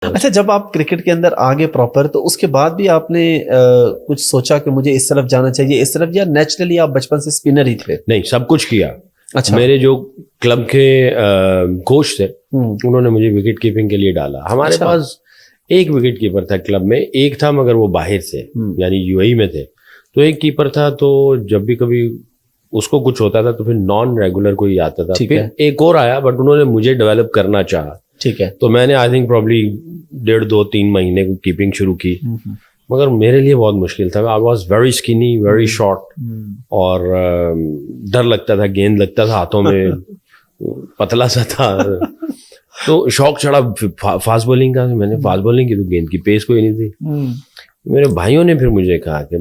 اچھا جب آپ کرکٹ کے اندر آگے پراپر تو اس کے بعد بھی آپ نے کچھ سوچا کہ مجھے اس طرف جانا چاہیے اس طرف, یا نیچرلی آپ بچپن سے اسپنر ہی تھے؟ نہیں, سب کچھ کیا. اچھا, میرے جو کلب کے کوچ تھے انہوں نے مجھے وکٹ کیپنگ کے لیے ڈالا. ہمارے پاس ایک وکٹ کیپر تھا کلب میں, ایک تھا مگر وہ باہر سے یعنی یو اے ای میں تھے. تو ایک کیپر تھا, تو جب بھی کبھی اس کو کچھ ہوتا تھا تو پھر نان ریگولر کوئی آتا تھا. پھر ایک اور آیا بٹ انہوں نے مجھے ڈیولپ کرنا چاہا. ٹھیک ہے, تو میں نے آئی تھنک پرابلی 1.5-2-3 مہینے کو کیپنگ شروع کی, مگر میرے لیے بہت مشکل تھا. I was very skinny, very short, اور ڈر لگتا تھا, گیند لگتا تھا ہاتھوں میں, پتلا سا تھا. تو شوق چڑھا فاسٹ بولنگ کا. میں نے فاسٹ بولنگ کی تو گیند کی پیس کوئی نہیں تھی. میرے بھائیوں نے پھر مجھے کہا کہ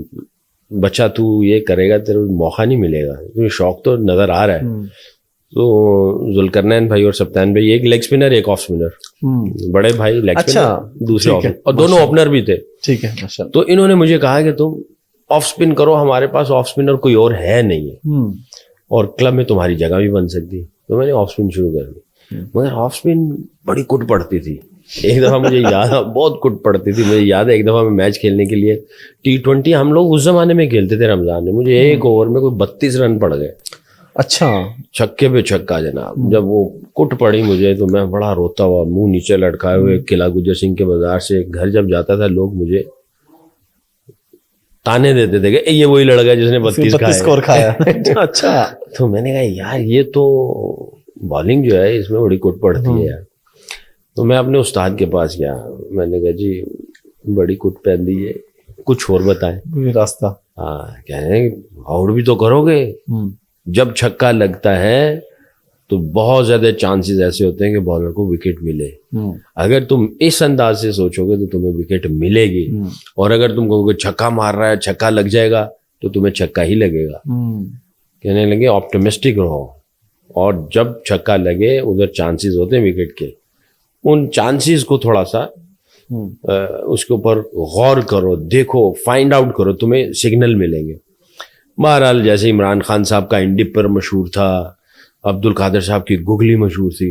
بچہ تو یہ کرے گا تیرے موقع نہیں ملے گا, تمہیں شوق تو نظر آ رہا ہے. تو ذوالقرنین بھائی اور سبتان بھائی, ایک لیگ اسپنر ایک آف اسپنر, بڑے بھائی لیگ اسپنر, دوسرے آف, اور دونوں اوپنر بھی تھے. ٹھیک ہے, تو انہوں نے مجھے کہا کہ تم آف اسپن کرو, ہمارے پاس آف اسپنر کوئی اور ہے نہیں ہے, اور کلب میں تمہاری جگہ بھی بن سکتی. تو میں نے آف اسپن شروع کر دی, مگر آف اسپن بڑی کٹ پڑتی تھی. ایک دفعہ مجھے یاد ہے, بہت کٹ پڑتی تھی. مجھے یاد ہے ایک دفعہ میں میچ کھیلنے کے لیے T20 ہم لوگ اس زمانے میں کھیلتے تھے رمضان میں, مجھے ایک اوور میں کوئی 32 رن پڑ گئے. اچھا, چھکے پہ چھکا جناب. جب وہ کٹ پڑی مجھے تو میں بڑا روتا ہوا, منہ نیچے لٹکائے ہوئے, قلعہ گجر سنگھ کے بازار سے گھر جب جاتا تھا لوگ مجھے تانے دیتے تھے کہ یہ وہی لڑکا جس نے 32 اسکور کھایا. اچھا, تو میں نے کہا یار یہ تو بالنگ جو ہے اس میں بڑی کٹ پڑتی ہے یار. تو میں اپنے استاد کے پاس گیا, میں نے کہا جی بڑی کٹ پہن دی ہے, کچھ اور بتائیں راستہ. ہاں, کہہ رہے ہیں آؤٹ بھی تو کرو گے, جب چھکا لگتا ہے تو بہت زیادہ چانسز ایسے ہوتے ہیں کہ بالر کو وکٹ ملے. اگر تم اس انداز سے سوچو گے تو تمہیں وکٹ ملے گی, اور اگر تم کہو گے چھکا مار رہا ہے چھکا لگ جائے گا تو تمہیں چھکا ہی لگے گا. کہنے لگے آپٹمسٹک رہو, اور جب چھکا لگے ادھر چانسز ہوتے ہیں وکٹ کے, ان چانسز کو تھوڑا سا اس کے اوپر غور کرو, دیکھو, فائنڈ آؤٹ کرو, تمہیں سگنل ملیں گے. بہرحال جیسے عمران خان صاحب کا انڈپر مشہور تھا, عبد القادر صاحب کی گگلی مشہور تھی,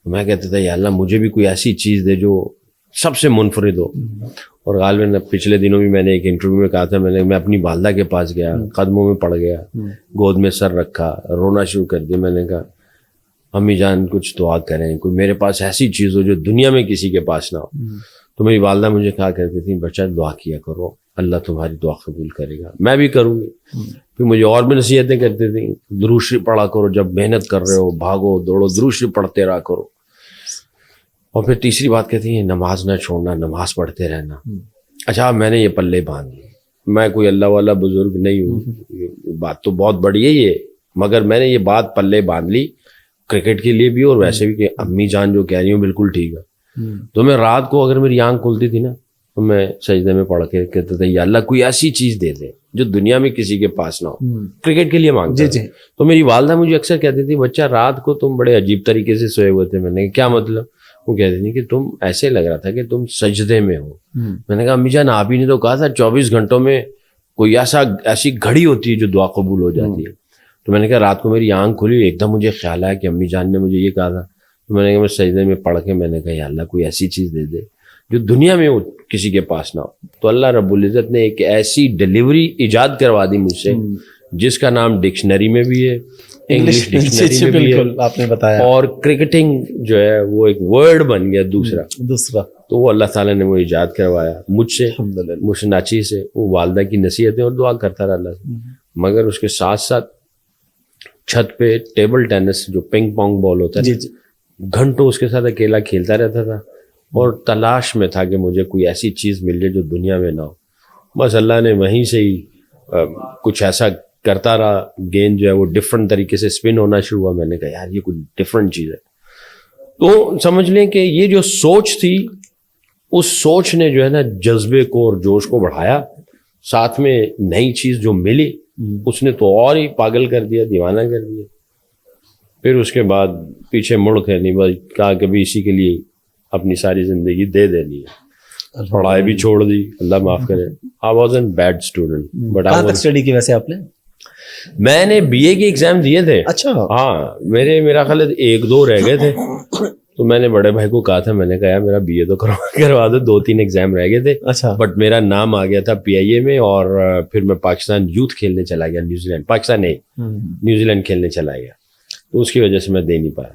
میں کہتا تھا یا اللہ مجھے بھی کوئی ایسی چیز دے جو سب سے منفرد ہو. اور غالباً پچھلے دنوں بھی میں نے ایک انٹرویو میں کہا تھا, میں اپنی والدہ کے پاس گیا, قدموں میں پڑ گیا, گود میں سر رکھا, رونا شروع کر دیا. میں نے کہا امی جان کچھ دعا کریں, کوئی میرے پاس ایسی چیز ہو جو دنیا میں کسی کے پاس نہ ہو. تو میری والدہ مجھے کہا کرتی تھی بچہ دعا کیا کرو, اللہ تمہاری دعا قبول کرے گا. میں بھی کروں گی. پھر مجھے اور بھی نصیحتیں کرتی تھیں, درود شریف پڑھا کرو, جب محنت کر رہے ہو بھاگو دوڑو درود شریف پڑھتے رہا کرو. اور پھر تیسری بات کہتی ہیں نماز نہ چھوڑنا, نماز پڑھتے رہنا. اچھا میں نے یہ پلے باندھ لی, میں کوئی اللہ والا بزرگ نہیں ہوں, بات تو بہت بڑی ہے یہ, مگر میں نے یہ بات پلے باندھ لی کرکٹ کے لیے بھی اور ویسے بھی, کہ امی جان جو کہہ رہی ہوں بالکل ٹھیک ہے. تو میں رات کو اگر میری آنکھ کھلتی تھی نا تو میں سجدے میں پڑھ کے کہتا تھا یا اللہ کوئی ایسی چیز دے دے جو دنیا میں کسی کے پاس نہ ہو. کرکٹ کے لیے مانگتا تھا. تو میری والدہ مجھے اکثر کہتی تھی بچہ رات کو تم بڑے عجیب طریقے سے سوئے ہوئے تھے. میں نے کیا مطلب؟ وہ کہتی تھی کہ تم ایسے لگ رہا تھا کہ تم سجدے میں ہو. میں نے کہا امی جان آپ ہی نے تو کہا تھا 24 گھنٹوں میں کوئی ایسی گھڑی ہوتی ہے جو دعا قبول ہو جاتی ہے. تو میں نے کہا رات کو میری آنکھ کھلی, ایک دم مجھے خیال آیا کہ امی جان نے مجھے یہ کہا تھا. تو میں نے کہا میں سجدے میں پڑھ کے میں نے کہا یا اللہ کوئی ایسی چیز دے دے جو دنیا میں کسی کے پاس نہ ہو. تو اللہ رب العزت نے ایک ایسی ڈیلیوری ایجاد کروا دی مجھ سے جس کا نام ڈکشنری میں بھی ہے, انگلش ڈکشنری میں بھی ہے, آپ نے بتایا, اور کرکٹنگ جو ہے وہ ایک ورڈ بن گیا دوسرا. تو وہ اللہ تعالیٰ نے وہ ایجاد کروایا مجھ سے ناچی سے. وہ والدہ کی نصیحتیں اور دعا کرتا رہا اللہ سے. مگر اس کے ساتھ ساتھ چھت پہ ٹیبل ٹینس جو پنگ پونگ بال ہوتا ہے گھنٹوں اس کے ساتھ اکیلا کھیلتا رہتا تھا, اور تلاش میں تھا کہ مجھے کوئی ایسی چیز مل جائے جو دنیا میں نہ ہو. بس اللہ نے وہیں سے ہی کچھ ایسا کرتا رہا, گیند جو ہے وہ ڈفرنٹ طریقے سے اسپن ہونا شروع ہوا. میں نے کہا یار یہ کوئی ڈفرنٹ چیز ہے. تو سمجھ لیں کہ یہ جو سوچ تھی اس سوچ نے جو ہے نا جذبے کو اور جوش کو بڑھایا, ساتھ میں نئی چیز جو ملی اس نے تو اور ہی پاگل کر دیا, دیوانہ کر دیا. پھر اس کے بعد پیچھے مڑ کے نہیں, بس کہا کہ بھی اسی کے لیے اپنی ساری زندگی دے دینی ہے. پڑھائی بھی چھوڑ دی, اللہ معاف کرے. I was a bad student. کہاں تک اسٹڈی کی ویسے آپ نے؟ میں نے BA کے ایگزام دیے تھے. اچھا, ہاں میرا خیال ہے 1-2 رہ گئے تھے. تو میں نے بڑے بھائی کو کہا تھا, میں نے کہا یار میرا BA تو کروا دو, 2-3 ایگزام رہ گئے تھے, اچھا بٹ میرا نام آ گیا تھا PIA میں, اور پھر میں پاکستان یوتھ کھیلنے چلا گیا, نیوزی لینڈ, پاکستان نہیں نیوزی لینڈ کھیلنے چلا گیا, تو اس کی وجہ سے میں دے نہیں پایا.